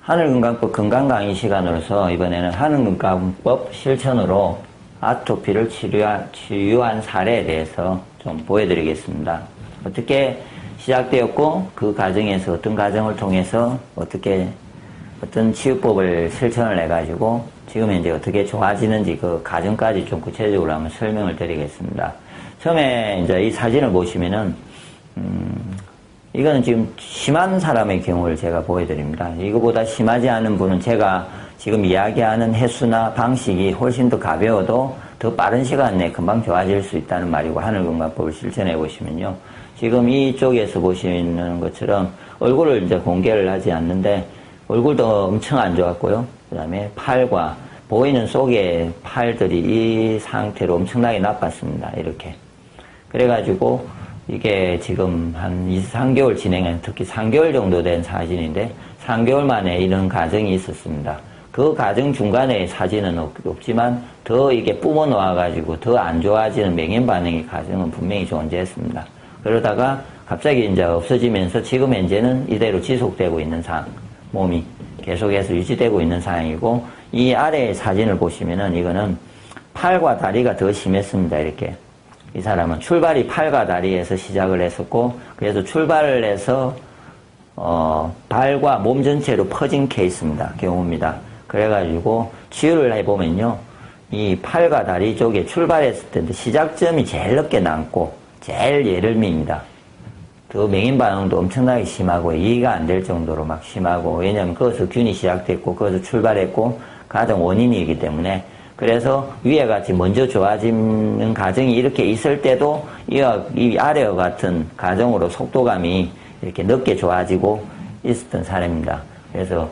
하늘건강법 건강강의 시간으로서 이번에는 하늘건강법 실천으로 아토피를 치유한 사례에 대해서 좀 보여드리겠습니다. 어떻게 시작되었고 그 과정에서 어떤 과정을 통해서 어떤 치유법을 실천을 해가지고 지금 현재 어떻게 좋아지는지 그 과정까지 좀 구체적으로 한번 설명을 드리겠습니다. 처음에 이제 이 사진을 보시면은 이거는 지금 심한 사람의 경우를 제가 보여드립니다. 이거보다 심하지 않은 분은 제가 지금 이야기하는 횟수나 방식이 훨씬 더 가벼워도 더 빠른 시간 내에 금방 좋아질 수 있다는 말이고, 하늘건강법을 실천해 보시면요. 지금 이쪽에서 보시는 것처럼 얼굴을 이제 공개를 하지 않는데 얼굴도 엄청 안 좋았고요. 그 다음에 팔과 보이는 속의 팔들이 이 상태로 엄청나게 나빴습니다. 이렇게. 그래가지고 이게 지금 한 3개월 진행한, 특히 3개월 정도 된 사진인데 3개월 만에 이런 과정이 있었습니다. 그 과정 중간에 사진은 없지만 더 이게 뿜어 놓아가지고 더 안 좋아지는 맹연 반응의 과정은 분명히 존재했습니다. 그러다가 갑자기 이제 없어지면서 지금 현재는 이대로 지속되고 있는 상황, 몸이 계속해서 유지되고 있는 상황이고, 이 아래의 사진을 보시면은 이거는 팔과 다리가 더 심했습니다. 이렇게. 이 사람은 출발이 팔과 다리에서 시작을 했었고, 그래서 출발을 해서 발과 몸 전체로 퍼진 케이스입니다. 경우입니다. 그래가지고 치유를 해보면요, 이 팔과 다리 쪽에 출발했을 때 시작점이 제일 늦게 남고 제일 예를미입니다. 그 맹인 반응도 엄청나게 심하고 이해가 안 될 정도로 막 심하고, 왜냐하면 거기서 균이 시작됐고 거기서 출발했고 가장 원인이기 때문에. 그래서 위에 같이 먼저 좋아지는 과정이 이렇게 있을 때도 이 아래와 같은 과정으로 속도감이 이렇게 늦게 좋아지고 있었던 사례입니다. 그래서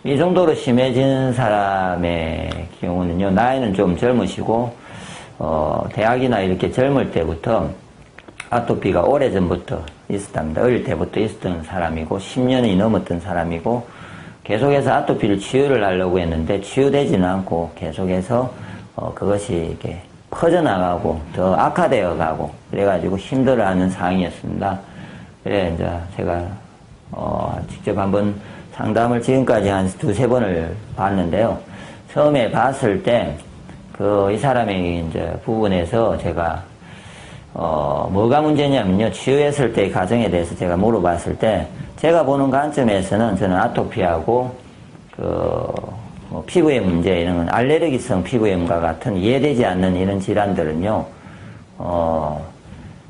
이 정도로 심해진 사람의 경우는요, 나이는 좀 젊으시고 대학이나 이렇게 젊을 때부터 아토피가 오래전부터 있었답니다. 어릴 때부터 있었던 사람이고 10년이 넘었던 사람이고, 계속해서 아토피를 치유를 하려고 했는데 치유되지는 않고 계속해서 그것이 이렇게 퍼져나가고 더 악화되어 가고 그래가지고 힘들어하는 상황이었습니다. 그래 이제 제가 직접 한번 상담을 지금까지 한 두세 번을 봤는데요. 처음에 봤을 때 이 사람의 이제 부분에서 제가 뭐가 문제냐면요, 치유했을 때의 과정에 대해서 제가 물어봤을 때 제가 보는 관점에서는 저는 아토피하고 피부의 문제, 이런 건 알레르기성 피부염과 같은 이해되지 않는 이런 질환들은요,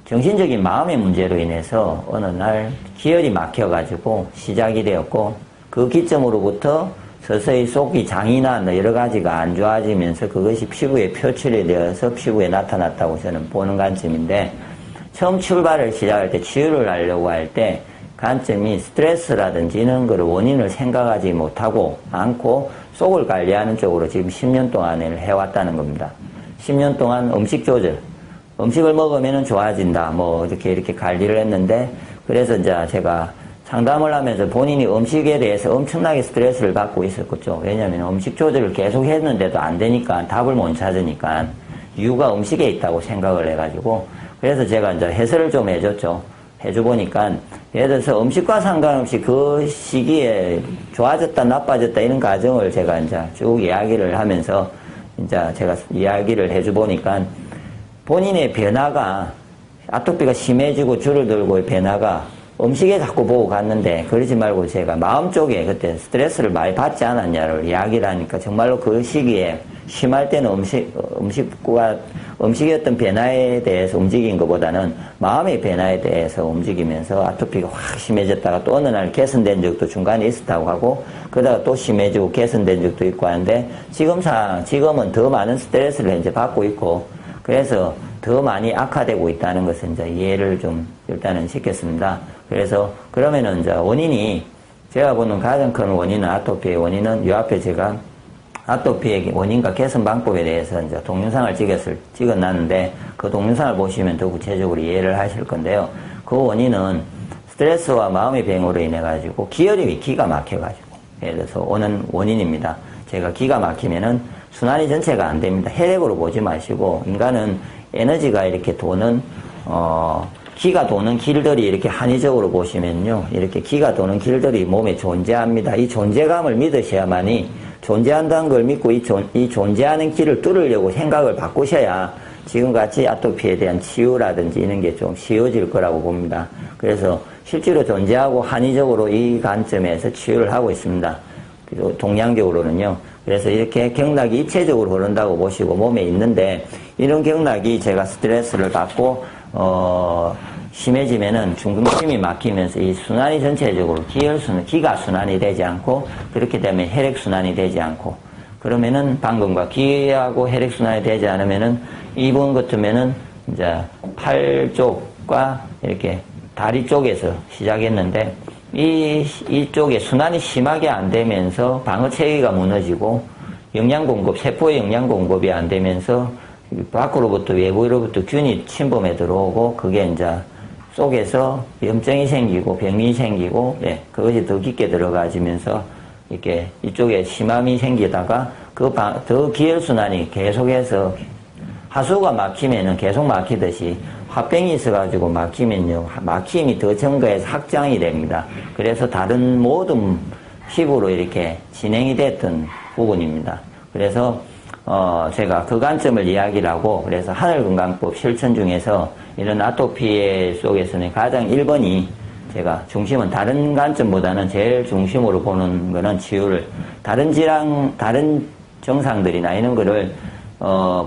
정신적인 마음의 문제로 인해서 어느 날 기혈이 막혀가지고 시작이 되었고, 그 기점으로부터 서서히 속이 장이나 여러 가지가 안 좋아지면서 그것이 피부에 표출이 되어서 피부에 나타났다고 저는 보는 관점인데, 처음 출발을 시작할 때 치유를 하려고 할 때 관점이 스트레스라든지 이런 거를 원인을 생각하지 못하고 않고 속을 관리하는 쪽으로 지금 10년 동안을 해왔다는 겁니다. 10년 동안 음식 조절, 음식을 먹으면 좋아진다, 뭐 이렇게 관리를 했는데, 그래서 이제 제가 상담을 하면서 본인이 음식에 대해서 엄청나게 스트레스를 받고 있었겠죠. 왜냐하면 음식 조절을 계속 했는데도 안 되니까, 답을 못 찾으니까 이유가 음식에 있다고 생각을 해가지고, 그래서 제가 이제 해설을 좀 해줬죠. 해줘보니까, 예를 들어서 음식과 상관없이 그 시기에 좋아졌다, 나빠졌다 이런 과정을 제가 이제 쭉 이야기를 하면서 이제 제가 이야기를 해줘보니까, 본인의 변화가, 아토피가 심해지고 줄을 들고의 변화가 음식에 자꾸 보고 갔는데, 그러지 말고 제가 마음 쪽에 그때 스트레스를 많이 받지 않았냐를 이야기를 하니까, 정말로 그 시기에 심할 때는 음식의 어떤 변화에 대해서 움직인 것보다는 마음의 변화에 대해서 움직이면서 아토피가 확 심해졌다가 또 어느 날 개선된 적도 중간에 있었다고 하고, 그러다가 또 심해지고 개선된 적도 있고 하는데, 지금은 더 많은 스트레스를 이제 받고 있고, 그래서 더 많이 악화되고 있다는 것을 이제 이해를 좀 일단은 시켰습니다. 그래서 그러면은 이제 원인이, 제가 보는 가장 큰 원인은, 아토피의 원인은 이 앞에 제가 아토피의 원인과 개선 방법에 대해서 이제 동영상을 찍어놨는데, 그 동영상을 보시면 더 구체적으로 이해를 하실 건데요. 그 원인은 스트레스와 마음의 병으로 인해가지고 기가 막혀가지고, 예를 들어서 오는 원인입니다. 제가 기가 막히면은 순환이 전체가 안 됩니다. 혈액으로 보지 마시고, 인간은 에너지가 이렇게 도는, 기가 도는 길들이 이렇게 한의적으로 보시면요. 이렇게 기가 도는 길들이 몸에 존재합니다. 이 존재감을 믿으셔야만이 존재한다는 걸 믿고 이 존재하는 길을 뚫으려고 생각을 바꾸셔야 지금같이 아토피에 대한 치유라든지 이런 게 좀 쉬워질 거라고 봅니다. 그래서 실제로 존재하고 한의적으로 이 관점에서 치유를 하고 있습니다. 그리고 동양적으로는요. 그래서 이렇게 경락이 입체적으로 흐른다고 보시고 몸에 있는데 이런 경락이 제가 스트레스를 받고 심해지면은 중금심이 막히면서 이 순환이 전체적으로 기가 순환이 되지 않고 그렇게 되면 혈액 순환이 되지 않고 그러면은 방금과 기하고 혈액 순환이 되지 않으면은 이분 같으면은 이제 팔 쪽과 이렇게 다리 쪽에서 시작했는데 이쪽에 순환이 심하게 안 되면서 방어 체계가 무너지고 영양 공급, 세포의 영양 공급이 안 되면서 밖으로부터 외부로부터 균이 침범해 들어오고 그게 이제 속에서 염증이 생기고 병이 생기고 그것이 더 깊게 들어가지면서 이렇게 이쪽에 심함이 생기다가 더 기혈순환이 계속해서 하수가 막히면은 계속 막히듯이 화병이 있어가지고 막히면요 막힘이 더 증가해서 확장이 됩니다. 그래서 다른 모든 피부로 이렇게 진행이 됐던 부분입니다. 그래서 제가 그 관점을 이야기를 하고 그래서 하늘건강법 실천 중에서 이런 아토피 속에서는 가장 1번이 제가 중심은 다른 관점보다는 제일 중심으로 보는 거는 치유를 다른 질환, 다른 증상들이나 이런 거를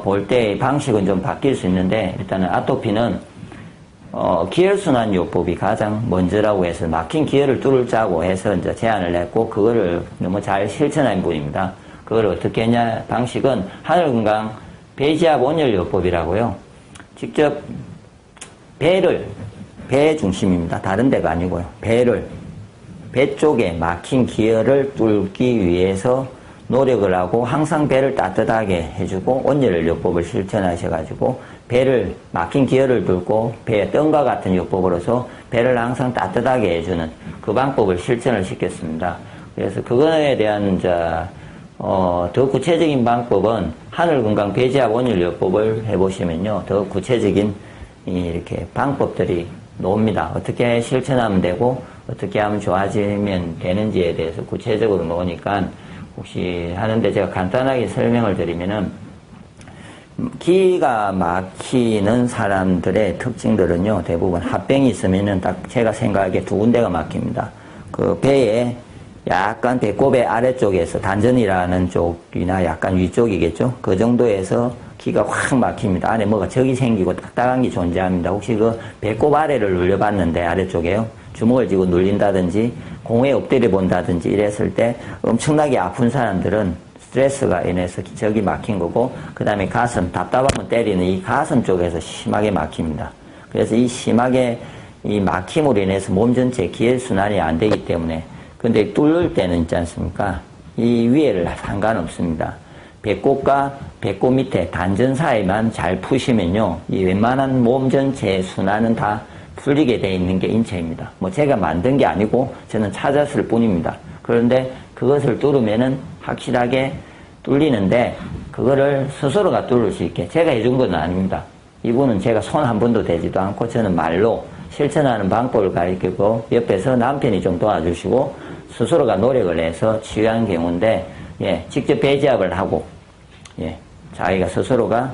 볼 때 방식은 좀 바뀔 수 있는데 일단은 아토피는 기혈순환 요법이 가장 먼저라고 해서 막힌 기혈을 뚫자고 해서 이제 제안을 했고 그거를 너무 잘 실천한 분입니다. 그걸 어떻게 했냐 방식은 하늘건강 배지압 온열 요법이라고요. 직접 배 중심입니다. 다른 데가 아니고요. 배 쪽에 막힌 기혈을 뚫기 위해서 노력을 하고 항상 배를 따뜻하게 해주고 온열 요법을 실천하셔가지고 배를 막힌 기혈을 뚫고 배에 뜸과 같은 요법으로서 배를 항상 따뜻하게 해주는 그 방법을 실천을 시켰습니다. 그래서 그거에 대한 더 구체적인 방법은 하늘건강 배지압 온열 요법을 해보시면요 더 구체적인 이렇게 방법들이 나옵니다. 어떻게 실천하면 되고 어떻게 하면 좋아지면 되는지에 대해서 구체적으로 나오니까 혹시 하는데 제가 간단하게 설명을 드리면은 기가 막히는 사람들의 특징들은요 대부분 합병이 있으면은 딱 제가 생각하기에 두 군데가 막힙니다. 그 배에 약간 배꼽의 아래쪽에서 단전이라는 쪽이나 약간 위쪽이겠죠. 그 정도에서 기가 확 막힙니다. 안에 뭐가 적이 생기고 딱딱한 게 존재합니다. 혹시 그 배꼽 아래를 눌려봤는데 아래쪽에요. 주먹을 쥐고 눌린다든지 공에 엎드려 본다든지 이랬을 때 엄청나게 아픈 사람들은 스트레스가 인해서 적이 막힌 거고 그 다음에 가슴, 답답하면 때리는 이 가슴 쪽에서 심하게 막힙니다. 그래서 이 심하게 이 막힘으로 인해서 몸 전체 기혈순환이 안 되기 때문에 근데 뚫을 때는 있지 않습니까? 이 위에를 상관없습니다. 배꼽과 배꼽 밑에 단전 사이만 잘 푸시면요. 이 웬만한 몸 전체의 순환은 다 풀리게 돼 있는 게 인체입니다. 뭐 제가 만든 게 아니고 저는 찾았을 뿐입니다. 그런데 그것을 뚫으면은 확실하게 뚫리는데 그거를 스스로가 뚫을 수 있게 제가 해준 건 아닙니다. 이분은 제가 손 한 번도 대지도 않고 저는 말로 실천하는 방법을 가르치고 옆에서 남편이 좀 도와주시고 스스로가 노력을 해서 치유한 경우인데 직접 배지압을 하고 자기가 스스로가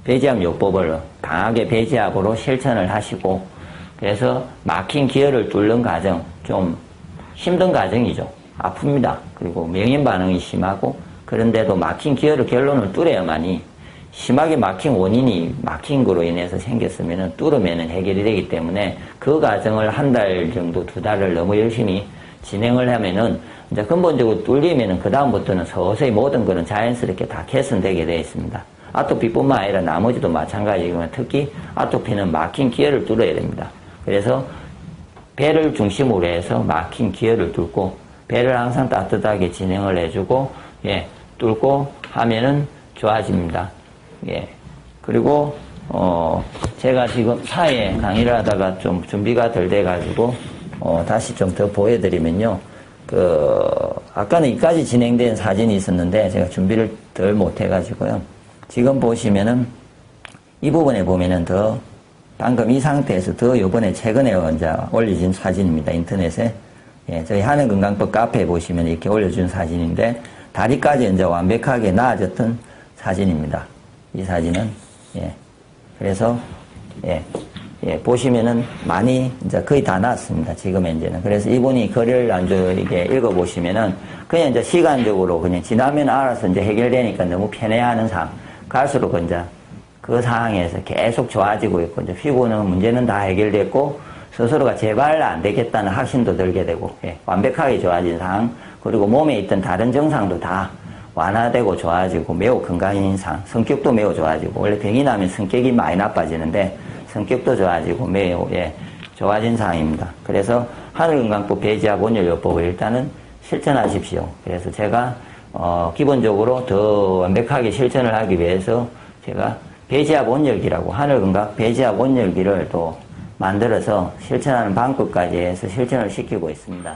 배지압 요법을 강하게 배지압으로 실천을 하시고 그래서 막힌 기혈을 뚫는 과정 좀 힘든 과정이죠. 아픕니다. 그리고 명인 반응이 심하고 그런데도 막힌 기혈을 결론을 뚫어야만이 심하게 막힌 원인이 막힌 거로 인해서 생겼으면 뚫으면 해결이 되기 때문에 그 과정을 한 달 정도 2달을 너무 열심히 진행을 하면은 이제 근본적으로 뚫리면은 그다음부터는 서서히 모든 거는 자연스럽게 다 개선되게 되어 있습니다. 아토피뿐만 아니라 나머지도 마찬가지지만 특히 아토피는 막힌 기혈을 뚫어야 됩니다. 그래서 배를 중심으로 해서 막힌 기혈을 뚫고 배를 항상 따뜻하게 진행을 해주고 뚫고 하면은 좋아집니다. 그리고 제가 지금 사회 강의를 하다가 좀 준비가 덜 돼가지고 다시 좀 더 보여드리면요. 아까는 이까지 진행된 사진이 있었는데 제가 준비를 덜 못해가지고요. 지금 보시면은 이 부분에 보면은 더 방금 이 상태에서 더 요번에 최근에 이제 올려준 사진입니다. 인터넷에. 예, 저희 하늘건강법 카페에 보시면 이렇게 올려준 사진인데, 다리까지 이제 완벽하게 나아졌던 사진입니다. 이 사진은. 예. 그래서, 예. 예, 보시면은 많이 이제 거의 다 나왔습니다. 지금 현재는. 그래서 이분이 글을 이게 읽어보시면은 그냥 이제 시간적으로 그냥 지나면 알아서 이제 해결되니까 너무 편해하는 상황. 갈수록 이제 그 상황에서 계속 좋아지고 있고, 이제 피부는 문제는 다 해결됐고, 스스로가 제발 안 되겠다는 확신도 들게 되고, 예, 완벽하게 좋아진 상황, 그리고 몸에 있던 다른 증상도 다 완화되고 좋아지고 매우 건강인 상황, 성격도 매우 좋아지고, 원래 병이 나면 성격이 많이 나빠지는데, 성격도 좋아지고 매우 좋아진 상황입니다. 그래서 하늘건강법 배지압 온열요법을 일단은 실천하십시오. 그래서 제가 기본적으로 더 완벽하게 실천을 하기 위해서 제가 배지압 온열기라고 하늘건강 배지압 온열기를 또 만들어서 실천하는 방법까지 해서 실천을 시키고 있습니다.